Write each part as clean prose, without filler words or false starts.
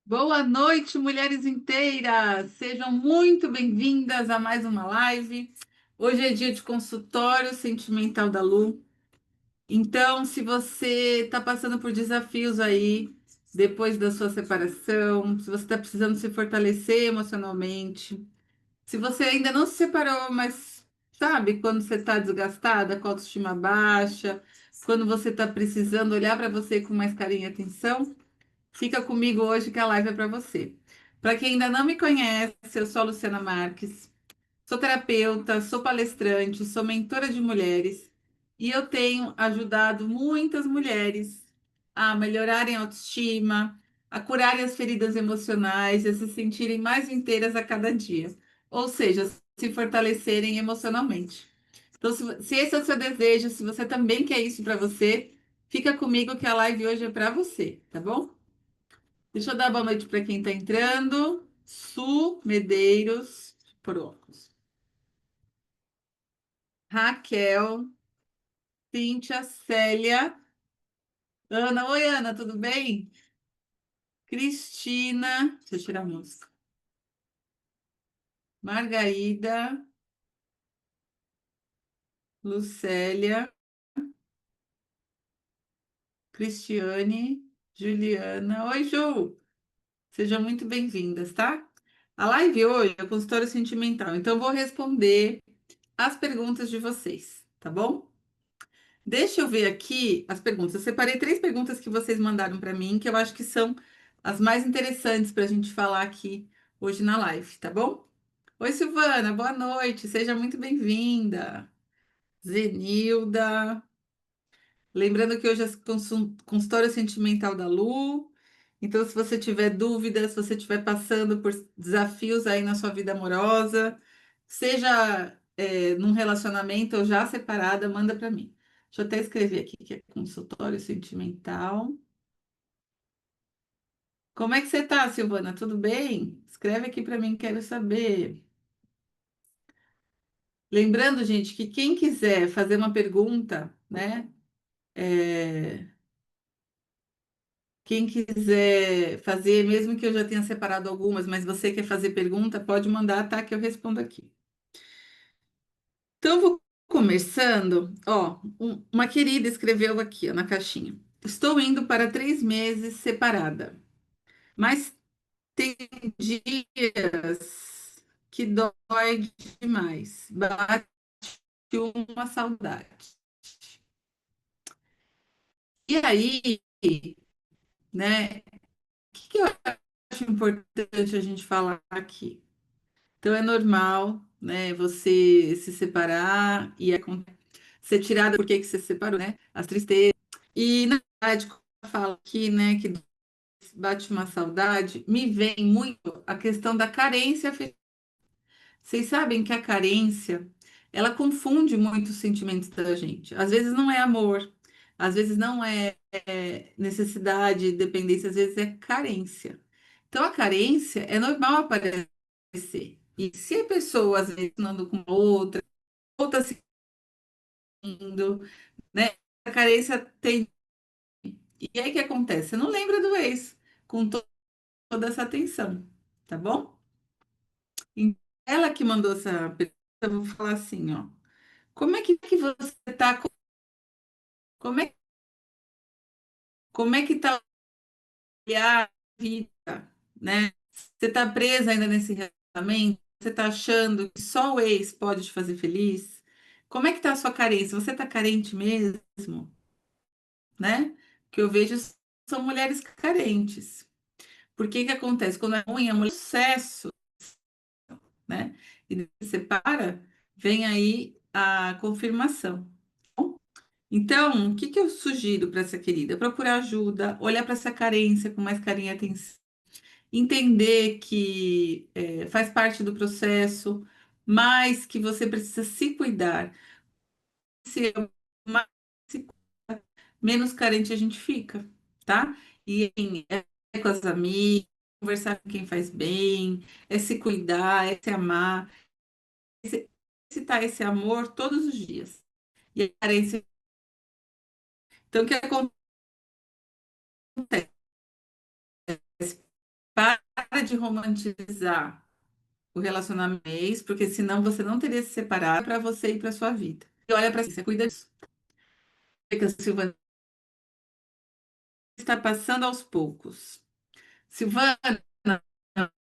Boa noite, mulheres inteiras! Sejam muito bem-vindas a mais uma live. Hoje é dia de consultório sentimental da Lu. Então, se você está passando por desafios aí, depois da sua separação, se você está precisando se fortalecer emocionalmente, se você ainda não se separou, mas sabe quando você está desgastada, com a autoestima baixa, quando você está precisando olhar para você com mais carinho e atenção. Fica comigo hoje que a live é para você. Para quem ainda não me conhece, eu sou a Luciana Marques, sou terapeuta, sou palestrante, sou mentora de mulheres e eu tenho ajudado muitas mulheres a melhorarem a autoestima, a curarem as feridas emocionais e a se sentirem mais inteiras a cada dia. Ou seja, se fortalecerem emocionalmente. Então, se esse é o seu desejo, se você também quer isso para você, fica comigo que a live hoje é para você, tá bom? Deixa eu dar boa noite para quem está entrando. Su Medeiros, pronto. Raquel, Cíntia, Célia, Ana. Oi, Ana, tudo bem? Cristina, deixa eu tirar a música. Margarida, Lucélia, Cristiane, Juliana. Oi, Ju. Sejam muito bem-vindas, tá? A live hoje é consultório sentimental, então eu vou responder as perguntas de vocês, tá bom? Deixa eu ver aqui as perguntas. Eu separei três perguntas que vocês mandaram para mim, que eu acho que são as mais interessantes para a gente falar aqui hoje na live, tá bom? Oi, Silvana, boa noite, seja muito bem-vinda. Zenilda. Lembrando que hoje é consultório sentimental da Lu. Então, se você tiver dúvidas, se você estiver passando por desafios aí na sua vida amorosa, seja num relacionamento ou já separada, manda para mim. Deixa eu até escrever aqui que é consultório sentimental. Como é que você tá, Silvana? Tudo bem? Escreve aqui para mim, quero saber. Lembrando, gente, que quem quiser fazer uma pergunta, né? é, Quem quiser fazer, mesmo que eu já tenha separado algumas, mas você quer fazer pergunta, pode mandar, tá? Que eu respondo aqui. Então, eu vou começando. Ó, uma querida escreveu aqui, ó, na caixinha. Estou indo para 3 meses separada, mas tem dias que dói demais. Bate uma saudade. E aí, né? O que que eu acho importante a gente falar aqui? Então é normal, né, você se separar e ser tirada por que que você se separou, né? As tristezas. E na verdade, quando eu falo aqui, né, que bate uma saudade, me vem muito a questão da carência afetiva. Vocês sabem que a carência, ela confunde muito os sentimentos da gente. Às vezes não é amor, às vezes não é necessidade, dependência, às vezes é carência. Então a carência é normal aparecer. E se a pessoa às vezes não anda com outra, outra se indo, né? A carência tem. E aí o que acontece? Você não lembra do ex com toda essa atenção, tá bom? Então, ela que mandou essa pergunta, eu vou falar assim, ó. Como é que você tá? Como é, como é que tá a vida, né? Você tá presa ainda nesse relacionamento? Você tá achando que só o ex pode te fazer feliz? Como é que tá a sua carência? Você tá carente mesmo, né? O que eu vejo são mulheres carentes. Por que que acontece? Quando é ruim, é muito sucesso, né? E se separa, vem aí a confirmação. Então, o que que eu sugiro para essa querida? Procurar ajuda, olhar para essa carência com mais carinho e atenção, entender que faz parte do processo, mas que você precisa se cuidar. Se mais se cuida, menos carente a gente fica, tá? E assim, é com as amigas, conversar com quem faz bem, é se cuidar, é se amar, exercitar esse amor todos os dias. E a carência. Então, o que acontece? de romantizar o relacionamento, porque senão você não teria se separado para você e para sua vida. E olha para si, você cuida disso. Que a Silvana está passando aos poucos. Silvana,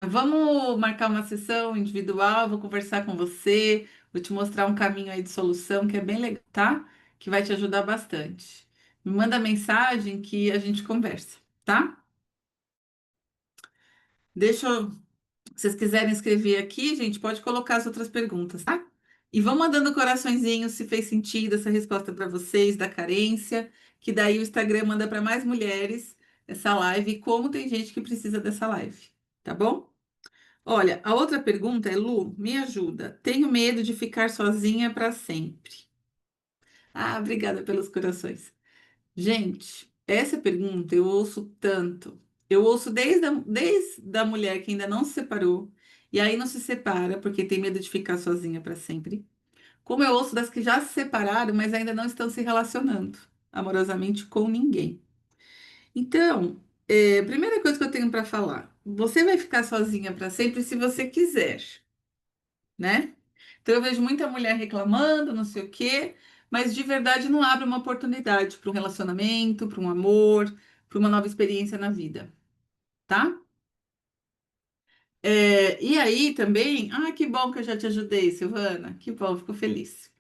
vamos marcar uma sessão individual, vou conversar com você, vou te mostrar um caminho aí de solução que é bem legal, tá? Que vai te ajudar bastante. Me manda mensagem que a gente conversa, tá? Deixa eu, se vocês quiserem escrever aqui, gente, pode colocar as outras perguntas, tá? E vão mandando coraçõezinho se fez sentido essa resposta para vocês da carência, que daí o Instagram manda para mais mulheres essa live, e como tem gente que precisa dessa live, tá bom? Olha, a outra pergunta é, Lu, me ajuda. Tenho medo de ficar sozinha para sempre. Ah, obrigada pelos corações. Gente, essa pergunta eu ouço tanto. Eu ouço desde a mulher que ainda não se separou e aí não se separa porque tem medo de ficar sozinha para sempre. Como eu ouço das que já se separaram, mas ainda não estão se relacionando amorosamente com ninguém. Então, primeira coisa que eu tenho para falar: você vai ficar sozinha para sempre se você quiser, né? Então eu vejo muita mulher reclamando, não sei o quê, mas de verdade não abre uma oportunidade para um relacionamento, para um amor, para uma nova experiência na vida, tá? E aí também, que bom que eu já te ajudei, Silvana, que bom, fico feliz.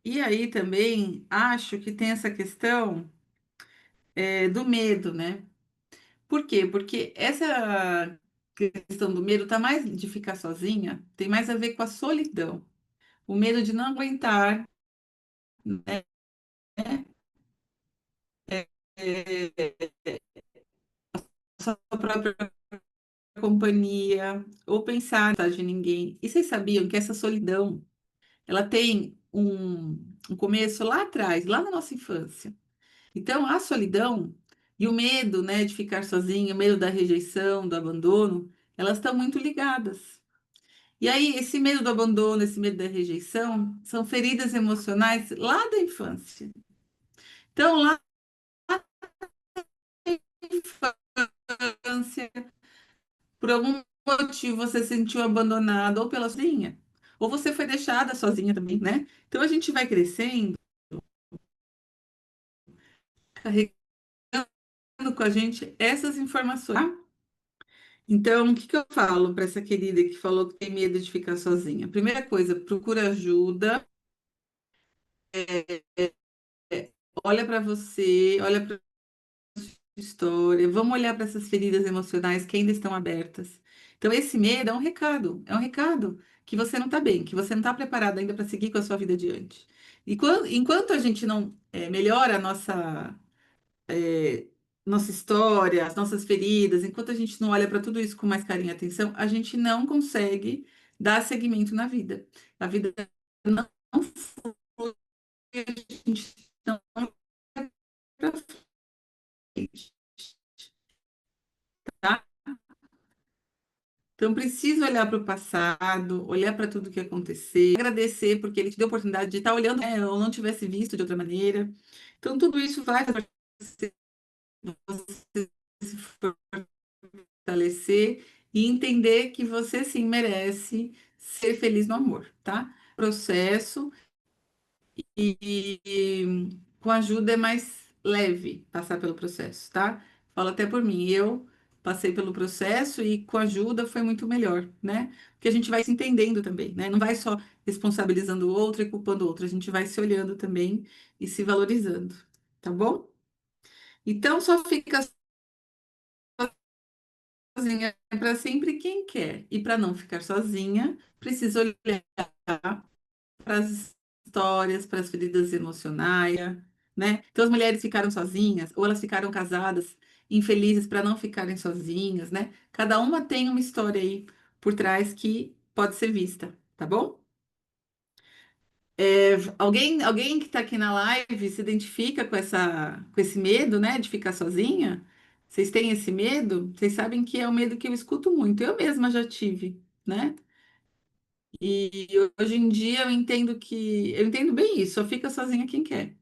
E aí também acho que tem essa questão, do medo, né? Por quê? Porque essa questão do medo tá mais de ficar sozinha, tem mais a ver com a solidão, o medo de não aguentar, né? É, sua própria companhia, ou pensar de ninguém. E vocês sabiam que essa solidão, ela tem um começo lá atrás, lá na nossa infância. Então, a solidão e o medo, né, de ficar sozinho, o medo da rejeição, do abandono, elas estão muito ligadas. E aí, esse medo do abandono, esse medo da rejeição, são feridas emocionais lá da infância. Então, lá na infância, por algum motivo você se sentiu abandonada ou pela sozinha, ou você foi deixada sozinha também, né? Então a gente vai crescendo, carregando com a gente essas informações, tá? Então, o que que eu falo para essa querida que falou que tem medo de ficar sozinha? Primeira coisa, procura ajuda, olha para você, olha para história, vamos olhar para essas feridas emocionais que ainda estão abertas. Então, esse medo é um recado que você não está bem, que você não está preparado ainda para seguir com a sua vida adiante. E enquanto a gente não melhora a nossa história, as nossas feridas, enquanto a gente não olha para tudo isso com mais carinho e atenção, a gente não consegue dar seguimento na vida. A vida não flui, a gente não vai para frente, tá? Então, precisa olhar para o passado, olhar para tudo que aconteceu, agradecer porque ele te deu a oportunidade de estar olhando, né, ou não tivesse visto de outra maneira. Então, tudo isso vai fazer você se fortalecer e entender que você sim merece ser feliz no amor, tá? Processo e com ajuda é mais leve passar pelo processo, tá? Falo até por mim, eu passei pelo processo e com ajuda foi muito melhor, né? Porque a gente vai se entendendo também, né? Não vai só responsabilizando o outro e culpando o outro, a gente vai se olhando também e se valorizando, tá bom? Então só fica sozinha para sempre quem quer. E para não ficar sozinha, precisa olhar para as histórias, para as feridas emocionais, né? Então as mulheres ficaram sozinhas ou elas ficaram casadas, infelizes para não ficarem sozinhas, né? Cada uma tem uma história aí por trás que pode ser vista, tá bom? Alguém que está aqui na live se identifica com esse medo, né, de ficar sozinha? Vocês têm esse medo? Vocês sabem que é o medo que eu escuto muito. Eu mesma já tive, né? E hoje em dia eu entendo bem isso, só fica sozinha quem quer.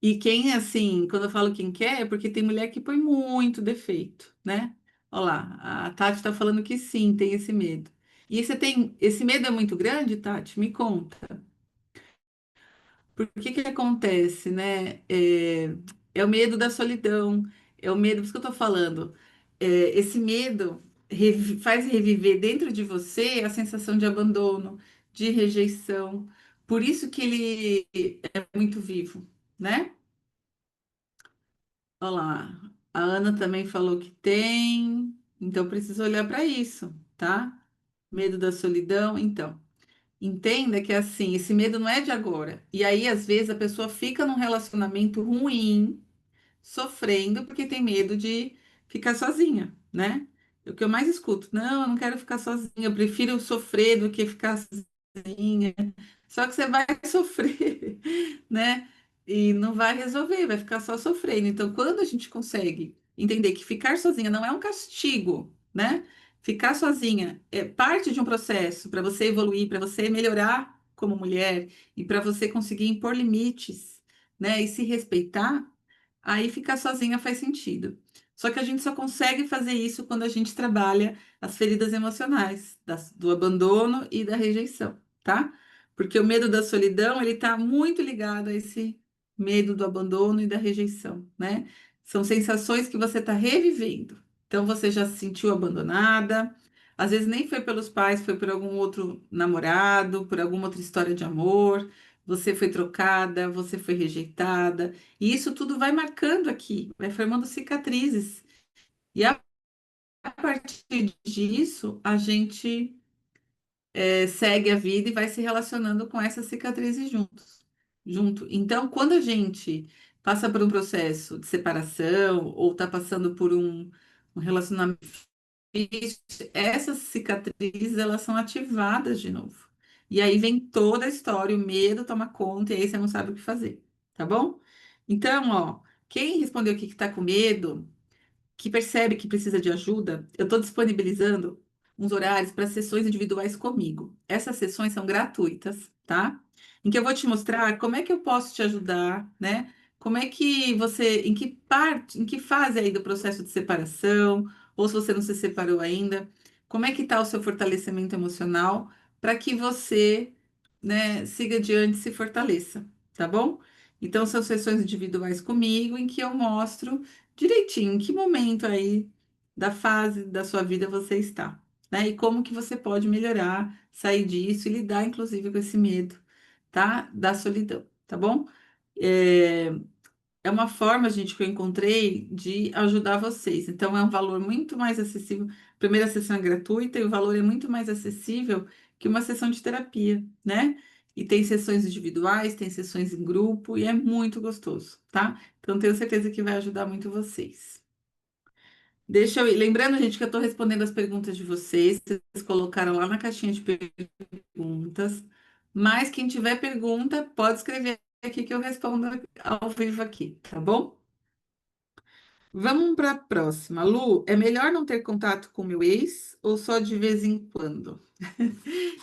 E quem, assim, quando eu falo quem quer, é porque tem mulher que põe muito defeito, né? Olha lá, a Tati está falando que sim, tem esse medo. E você tem, esse medo é muito grande, Tati? Me conta. Por que que acontece, né? É o medo da solidão, é o medo, por isso que eu tô falando. Esse medo faz reviver dentro de você a sensação de abandono, de rejeição. Por isso que ele é muito vivo, né? Olha lá, a Ana também falou que tem, então precisa olhar para isso, tá? Medo da solidão, então. Entenda que assim, esse medo não é de agora. E aí, às vezes, a pessoa fica num relacionamento ruim, sofrendo, porque tem medo de ficar sozinha, né? É o que eu mais escuto. Não, eu não quero ficar sozinha, eu prefiro sofrer do que ficar sozinha. Só que você vai sofrer, né? E não vai resolver, vai ficar só sofrendo. Então, quando a gente consegue entender que ficar sozinha não é um castigo, né? Ficar sozinha é parte de um processo para você evoluir, para você melhorar como mulher e para você conseguir impor limites, né? E se respeitar, aí ficar sozinha faz sentido. Só que a gente só consegue fazer isso quando a gente trabalha as feridas emocionais, do abandono e da rejeição, tá? Porque o medo da solidão, ele está muito ligado a esse medo do abandono e da rejeição, né? São sensações que você está revivendo. Então, você já se sentiu abandonada, às vezes nem foi pelos pais, foi por algum outro namorado, por alguma outra história de amor, você foi trocada, você foi rejeitada, e isso tudo vai marcando aqui, vai formando cicatrizes. E a partir disso, a gente segue a vida e vai se relacionando com essas cicatrizes junto. Então, quando a gente passa por um processo de separação ou está passando por um relacionamento difícil, essas cicatrizes elas são ativadas de novo. E aí vem toda a história, o medo toma conta e aí você não sabe o que fazer, tá bom? Então, ó, quem respondeu aqui que está com medo que percebe que precisa de ajuda, eu estou disponibilizando uns horários para sessões individuais comigo. Essas sessões são gratuitas, tá? Em que eu vou te mostrar como é que eu posso te ajudar, né? Como é que você, em que parte, em que fase aí do processo de separação, ou se você não se separou ainda, como é que está o seu fortalecimento emocional para que você, né, siga adiante e se fortaleça, tá bom? Então, são sessões individuais comigo em que eu mostro direitinho em que momento aí da fase da sua vida você está, né? E como que você pode melhorar, sair disso e lidar, inclusive, com esse medo, tá? Da solidão, tá bom? É, é uma forma, gente, que eu encontrei de ajudar vocês. Então, é um valor muito mais acessível. A primeira sessão é gratuita e o valor é muito mais acessível que uma sessão de terapia, né? E tem sessões individuais, tem sessões em grupo e é muito gostoso, tá? Então, tenho certeza que vai ajudar muito vocês. Deixa eu ir. Lembrando, gente, que eu estou respondendo as perguntas de vocês. Vocês colocaram lá na caixinha de perguntas. Mas quem tiver pergunta, pode escrever aqui que eu respondo ao vivo aqui, tá bom? Vamos para a próxima. Lu, é melhor não ter contato com meu ex ou só de vez em quando?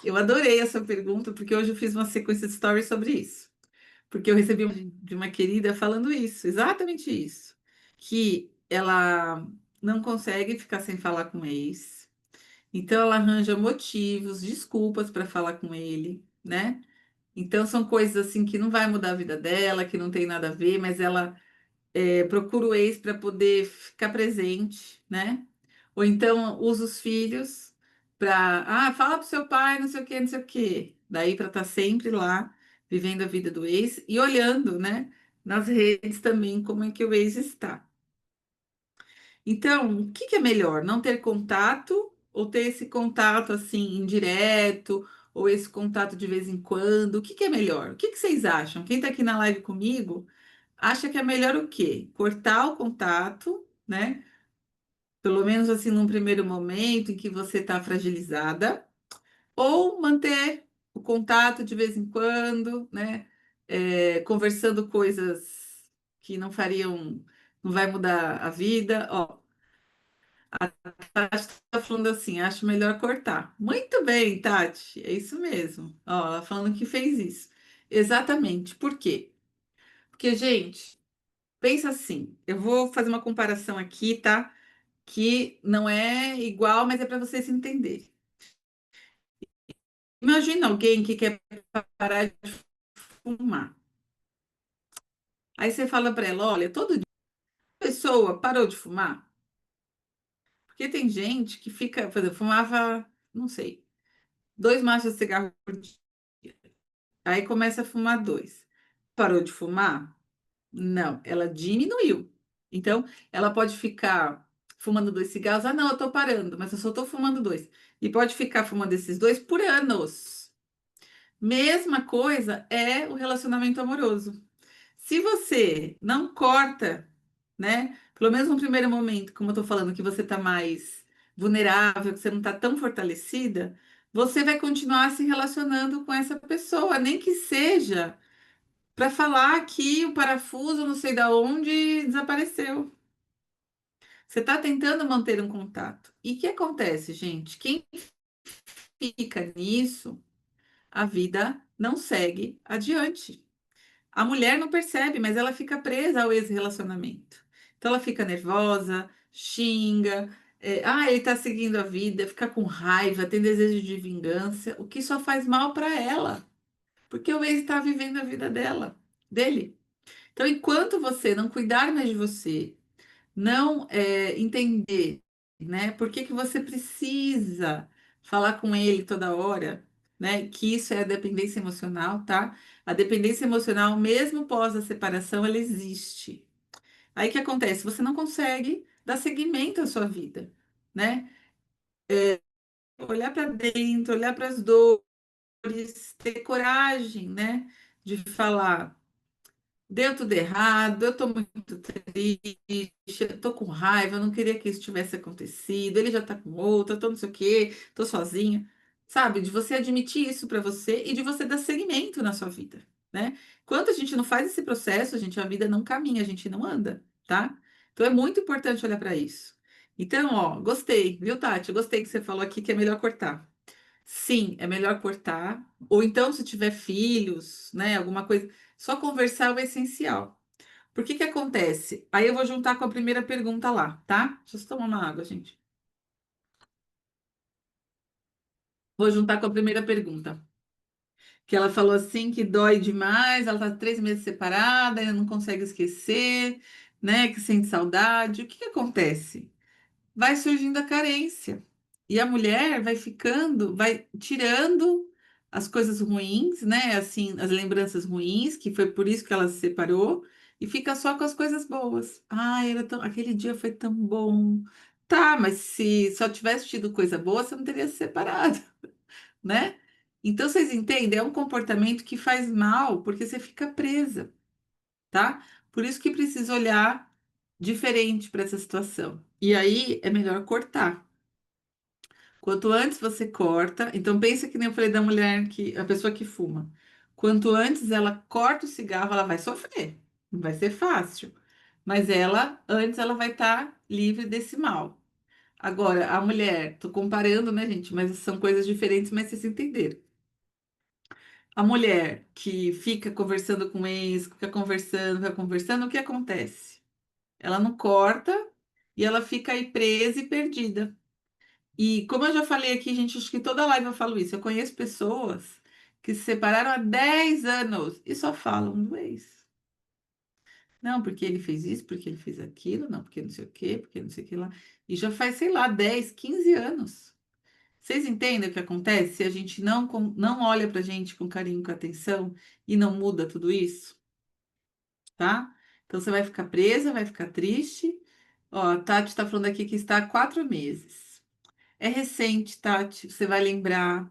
Eu adorei essa pergunta, porque hoje eu fiz uma sequência de stories sobre isso. Porque eu recebi de uma querida falando isso, exatamente isso. Que ela não consegue ficar sem falar com o ex. Então ela arranja motivos, desculpas para falar com ele, né? Então são coisas assim que não vai mudar a vida dela, que não tem nada a ver, mas ela procura o ex para poder ficar presente, né? Ou então usa os filhos para, fala pro seu pai, não sei o quê, não sei o quê. Daí para estar sempre lá, vivendo a vida do ex e olhando, né? Nas redes também como é que o ex está. Então, o que que é melhor? Não ter contato ou ter esse contato assim indireto ou esse contato de vez em quando? O que que é melhor? O que que vocês acham? Quem está aqui na live comigo acha que é melhor o quê? Cortar o contato, né? Pelo menos assim num primeiro momento em que você está fragilizada, ou manter o contato de vez em quando, né? Conversando coisas que não fariam, não vai mudar a vida. Ó, Tati está falando assim, acho melhor cortar. Muito bem, Tati, é isso mesmo. Ó, ela falando que fez isso. Exatamente. Por quê? Porque, gente, pensa assim, eu vou fazer uma comparação aqui, tá? que não é igual, mas é para você se entender. Imagina alguém que quer parar de fumar. Aí você fala para ela, olha, todo dia a pessoa parou de fumar, porque tem gente que fica, por exemplo, fumava, não sei, 2 maços de cigarro por dia. Aí começa a fumar dois. Parou de fumar? Não, ela diminuiu. Então, ela pode ficar fumando 2 cigarros. Ah, não, eu tô parando, mas eu só tô fumando dois. E pode ficar fumando esses dois por anos. Mesma coisa é o relacionamento amoroso. Se você não corta, né? Pelo menos no primeiro momento, como eu tô falando, que você tá mais vulnerável, que você não tá tão fortalecida, você vai continuar se relacionando com essa pessoa, nem que seja para falar que o parafuso, não sei da onde, desapareceu. Você está tentando manter um contato. E o que acontece, gente? Quem fica nisso, a vida não segue adiante. A mulher não percebe, mas ela fica presa ao ex-relacionamento. Então ela fica nervosa, xinga, ele está seguindo a vida, fica com raiva, tem desejo de vingança, o que só faz mal para ela, porque o ex está vivendo a vida dele. Então, enquanto você não cuidar mais de você, não entender, né, por que que você precisa falar com ele toda hora, né, que isso é a dependência emocional, tá? A dependência emocional, mesmo pós a separação, ela existe. Aí o que acontece? Você não consegue dar seguimento à sua vida, né? Olhar para dentro, olhar para as dores, ter coragem, né, de falar. Deu tudo errado, eu tô muito triste, eu tô com raiva, eu não queria que isso tivesse acontecido, ele já tá com outra, eu tô não sei o quê, tô sozinha. Sabe? De você admitir isso pra você e de você dar seguimento na sua vida, né? Enquanto a gente não faz esse processo, gente, a vida não caminha, a gente não anda, tá? Então é muito importante olhar pra isso. Então, ó, gostei, viu, Tati? Gostei que você falou aqui que é melhor cortar. Sim, é melhor cortar. Ou então, se tiver filhos, né, alguma coisa, só conversar é o essencial. Por que que acontece? Aí eu vou juntar com a primeira pergunta lá, tá? Deixa eu só tomar uma água, gente. Vou juntar com a primeira pergunta. Que ela falou assim que dói demais, ela tá 3 meses separada, ainda não consegue esquecer, né? Que sente saudade. O que que acontece? Vai surgindo a carência. E a mulher vai ficando, vai tirando as coisas ruins, né? Assim, as lembranças ruins, que foi por isso que ela se separou, e fica só com as coisas boas. Ah, aquele dia foi tão bom. Tá, mas se só tivesse tido coisa boa, você não teria se separado, né? Então vocês entendem? É um comportamento que faz mal, porque você fica presa, tá? Por isso que precisa olhar diferente para essa situação. E aí é melhor cortar. Quanto antes você corta, então pensa que nem eu falei da mulher que a pessoa que fuma. Quanto antes ela corta o cigarro, ela vai sofrer. Não vai ser fácil, mas ela antes ela vai estar livre desse mal. Agora, a mulher, tô comparando, né, gente, mas são coisas diferentes, mas vocês entenderam. A mulher que fica conversando com o ex, fica conversando, o que acontece? Ela não corta e ela fica aí presa e perdida. E como eu já falei aqui, gente, acho que toda live eu falo isso. Eu conheço pessoas que se separaram há 10 anos e só falam do ex. Não, porque ele fez isso, porque ele fez aquilo, não, porque não sei o quê, porque não sei o que lá. E já faz, sei lá, 10, 15 anos. Vocês entendem o que acontece se a gente não olha pra gente com carinho, com atenção e não muda tudo isso, tá? Então você vai ficar presa, vai ficar triste. Ó, a Tati tá falando aqui que está há 4 meses. É recente, Tati, você vai lembrar,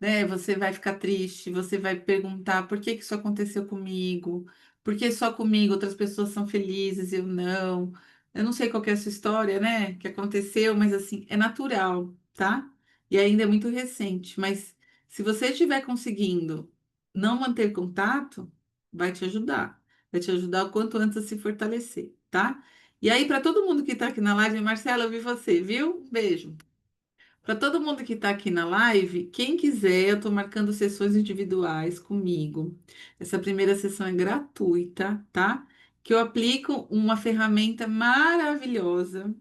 né? Você vai ficar triste, você vai perguntar por que que isso aconteceu comigo, por que só comigo outras pessoas são felizes e eu não. Eu não sei qual que é a sua história, né? Que aconteceu, mas assim, é natural, tá? E ainda é muito recente, mas se você estiver conseguindo não manter contato, vai te ajudar. Vai te ajudar o quanto antes a se fortalecer, tá? E aí, para todo mundo que está aqui na live, Marcela, eu vi você, viu? Beijo. Para todo mundo que está aqui na live, quem quiser, eu estou marcando sessões individuais comigo. Essa primeira sessão é gratuita, tá? Que eu aplico uma ferramenta maravilhosa,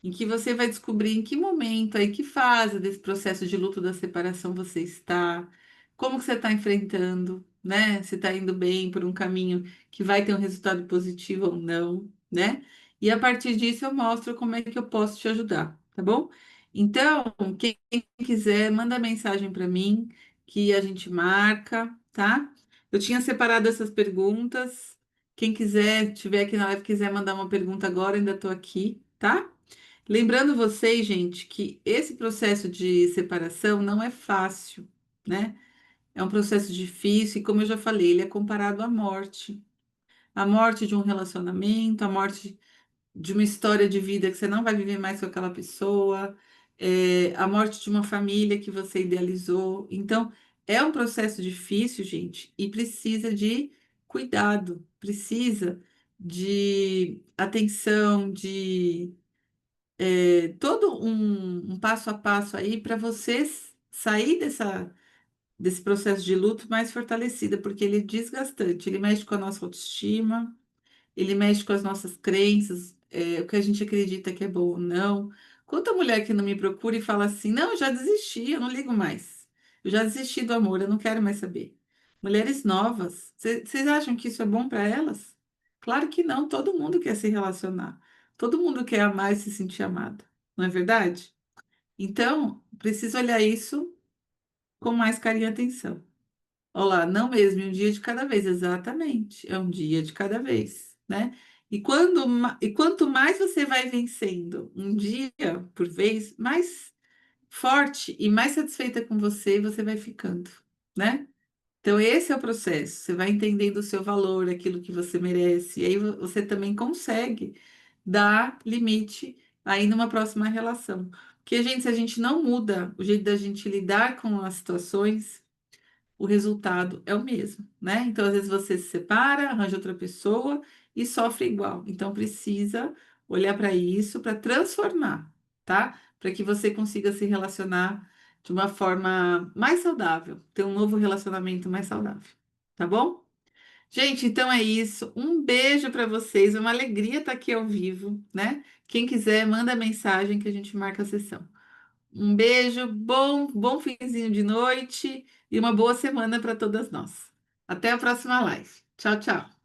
em que você vai descobrir em que momento, aí que fase desse processo de luto da separação você está, como que você está enfrentando, né? Se está indo bem por um caminho que vai ter um resultado positivo ou não, né? E a partir disso eu mostro como é que eu posso te ajudar, tá bom? Então, quem quiser, manda mensagem para mim que a gente marca, tá? Eu tinha separado essas perguntas. Quem quiser, tiver aqui na live, quiser mandar uma pergunta agora, ainda estou aqui, tá? Lembrando vocês, gente, que esse processo de separação não é fácil, né? É um processo difícil e, como eu já falei, ele é comparado à morte. A morte de um relacionamento, a morte de uma história de vida que você não vai viver mais com aquela pessoa, a morte de uma família que você idealizou. Então, é um processo difícil, gente, e precisa de cuidado, precisa de atenção, de todo um passo a passo aí para você sair desse processo de luto mais fortalecida, porque ele é desgastante, ele mexe com a nossa autoestima, ele mexe com as nossas crenças, o que a gente acredita que é bom ou não. Quanta mulher que não me procura e fala assim: não, eu já desisti, eu não ligo mais. Eu já desisti do amor, eu não quero mais saber. Mulheres novas, vocês acham que isso é bom para elas? Claro que não, todo mundo quer se relacionar. Todo mundo quer amar e se sentir amado, não é verdade? Então, precisa olhar isso com mais carinho e atenção. Olá, não mesmo, um dia de cada vez, exatamente. É um dia de cada vez, né? E quanto mais você vai vencendo um dia por vez, mais forte e mais satisfeita com você vai ficando, né? Então, esse é o processo. Você vai entendendo o seu valor, aquilo que você merece, e aí você também consegue dar limite aí numa próxima relação. Porque, gente, se a gente não muda o jeito da gente lidar com as situações, o resultado é o mesmo, né? Então, às vezes você se separa, arranja outra pessoa e sofre igual. Então, precisa olhar para isso para transformar, tá? Para que você consiga se relacionar de uma forma mais saudável, ter um novo relacionamento mais saudável, tá bom? Gente, então é isso. Um beijo para vocês, uma alegria estar aqui ao vivo, né? Quem quiser, manda mensagem que a gente marca a sessão. Um beijo, bom finzinho de noite e uma boa semana para todas nós. Até a próxima live. Tchau, tchau.